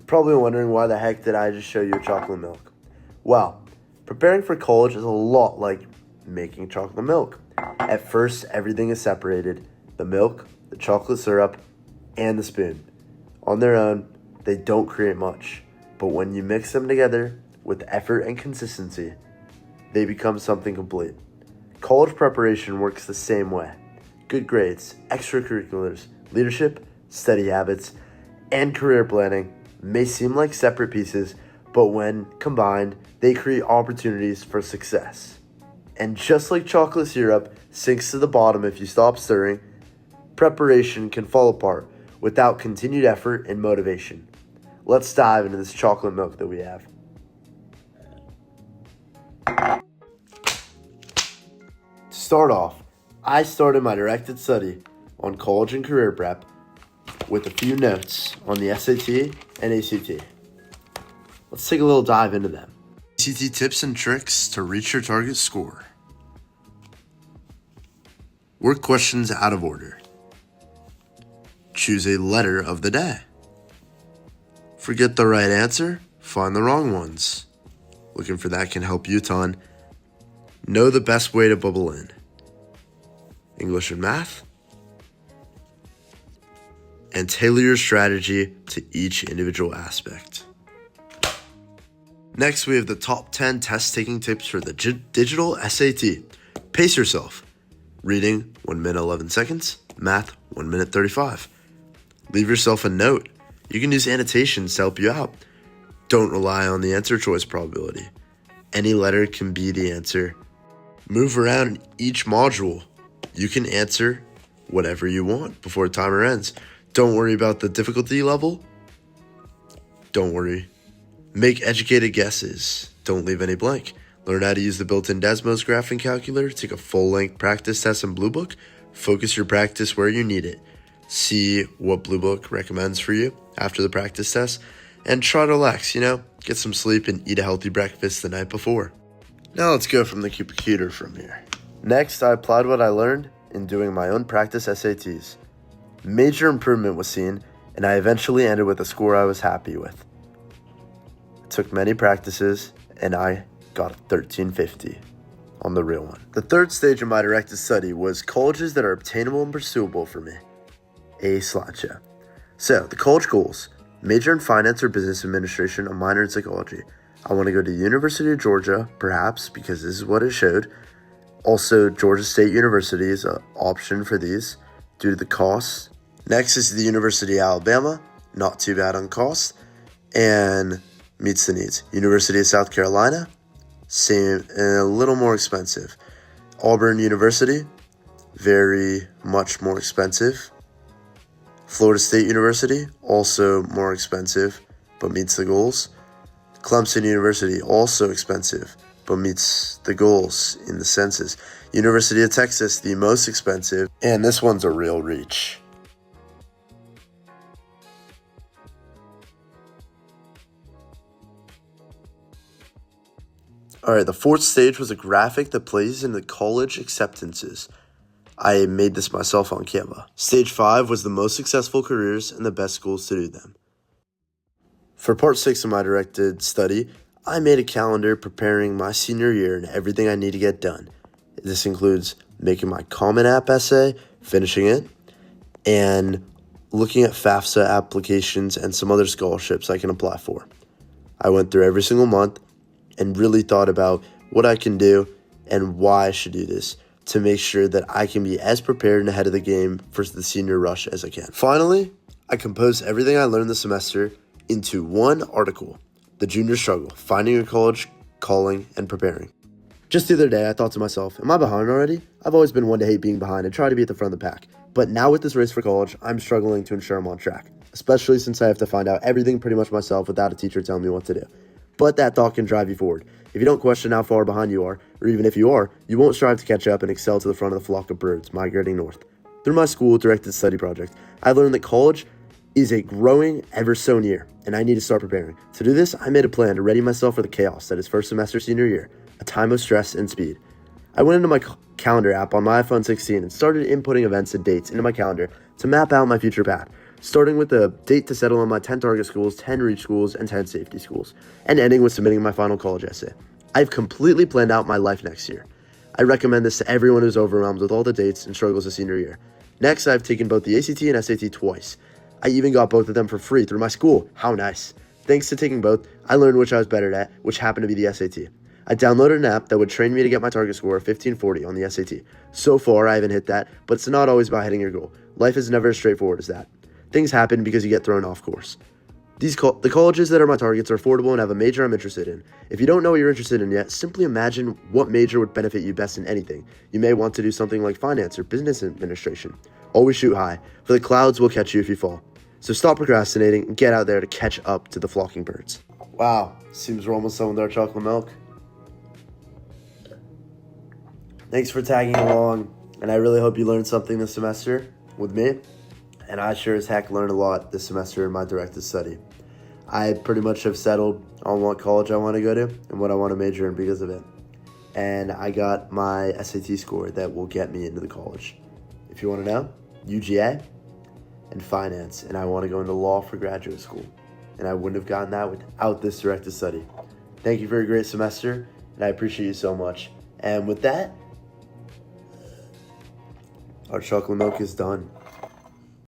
Probably wondering why the heck did I just show you chocolate milk? Well, preparing for college is a lot like making chocolate milk. At first, everything is separated: the milk, the chocolate syrup, and the spoon. On their own, they don't create much, but when you mix them together with effort and consistency, they become something complete. College preparation works the same way. Good grades, extracurriculars, leadership, study habits, and career planning may seem like separate pieces, but when combined, they create opportunities for success. And just like chocolate syrup sinks to the bottom if you stop stirring, preparation can fall apart without continued effort and motivation. Let's dive into this chocolate milk that we have. To start off, I started my directed study on college and career prep with a few notes on the SAT and ACT. Let's take a little dive into them. ACT tips and tricks to reach your target score. Work questions out of order. Choose a letter of the day. Forget the right answer, find the wrong ones. Looking for that can help you a ton. Know the best way to bubble in. English and math. And tailor your strategy to each individual aspect. Next, we have the top 10 test-taking tips for the digital SAT. Pace yourself. Reading, 1 minute 11 seconds. Math, 1 minute 35. Leave yourself a note. You can use annotations to help you out. Don't rely on the answer choice probability. Any letter can be the answer. Move around each module. You can answer whatever you want before the timer ends. Don't worry about the difficulty level. Don't worry. Make educated guesses. Don't leave any blank. Learn how to use the built-in Desmos graphing calculator. Take a full-length practice test in Blue Book. Focus your practice where you need it. See what Blue Book recommends for you after the practice test. And try to relax, get some sleep and eat a healthy breakfast the night before. Now let's go from the computer from here. Next, I applied what I learned in doing my own practice SATs. Major improvement was seen, and I eventually ended with a score I was happy with. It took many practices, and I got a 1350 on the real one. The third stage of my directed study was colleges that are obtainable and pursuable for me. A slideshow. So, the college goals: major in finance or business administration, a minor in psychology. I want to go to University of Georgia, perhaps, because this is what it showed. Also, Georgia State University is an option for these due to the costs. Next is the University of Alabama, not too bad on cost, and meets the needs. University of South Carolina, same and a little more expensive. Auburn University, very much more expensive. Florida State University, also more expensive, but meets the goals. Clemson University, also expensive, but meets the goals in the census. University of Texas, the most expensive, and this one's a real reach. Alright, the fourth stage was a graphic that plays into college acceptances. I made this myself on Canva. Stage 5 was the most successful careers and the best schools to do them. For part 6 of my directed study, I made a calendar preparing my senior year and everything I need to get done. This includes making my Common App essay, finishing it, and looking at FAFSA applications and some other scholarships I can apply for. I went through every single month and really thought about what I can do and why I should do this to make sure that I can be as prepared and ahead of the game for the senior rush as I can. Finally, I composed everything I learned this semester into one article: The Junior Struggle, Finding a College, Calling, and Preparing. Just the other day, I thought to myself, am I behind already? I've always been one to hate being behind and try to be at the front of the pack. But now with this race for college, I'm struggling to ensure I'm on track, especially since I have to find out everything pretty much myself without a teacher telling me what to do. But that thought can drive you forward. If you don't question how far behind you are, or even if you are, you won't strive to catch up and excel to the front of the flock of birds migrating north. Through my school directed study project, I learned that college is a growing, ever so near, and I need to start preparing. To do this, I made a plan to ready myself for the chaos that is first semester senior year, a time of stress and speed. I went into my calendar app on my iPhone 16 and started inputting events and dates into my calendar to map out my future path. starting with a date to settle on my 10 target schools, 10 reach schools, and 10 safety schools, and ending with submitting my final college essay. I've completely planned out my life next year. I recommend this to everyone who's overwhelmed with all the dates and struggles of senior year. Next, I've taken both the ACT and SAT twice. I even got both of them for free through my school. How nice. Thanks to taking both, I learned which I was better at, which happened to be the SAT. I downloaded an app that would train me to get my target score of 1540 on the SAT. So far, I haven't hit that, but it's not always about hitting your goal. Life is never as straightforward as that. Things happen because you get thrown off course. The colleges that are my targets are affordable and have a major I'm interested in. If you don't know what you're interested in yet, simply imagine what major would benefit you best in anything. You may want to do something like finance or business administration. Always shoot high, for the clouds will catch you if you fall. So stop procrastinating and get out there to catch up to the flocking birds. Wow, seems we're almost done with our chocolate milk. Thanks for tagging along, and I really hope you learned something this semester with me. And I sure as heck learned a lot this semester in my directed study. I pretty much have settled on what college I want to go to and what I want to major in because of it. And I got my SAT score that will get me into the college. If you want to know, UGA and finance, and I want to go into law for graduate school. And I wouldn't have gotten that without this directed study. Thank you for a great semester, and I appreciate you so much. And with that, our chocolate milk is done.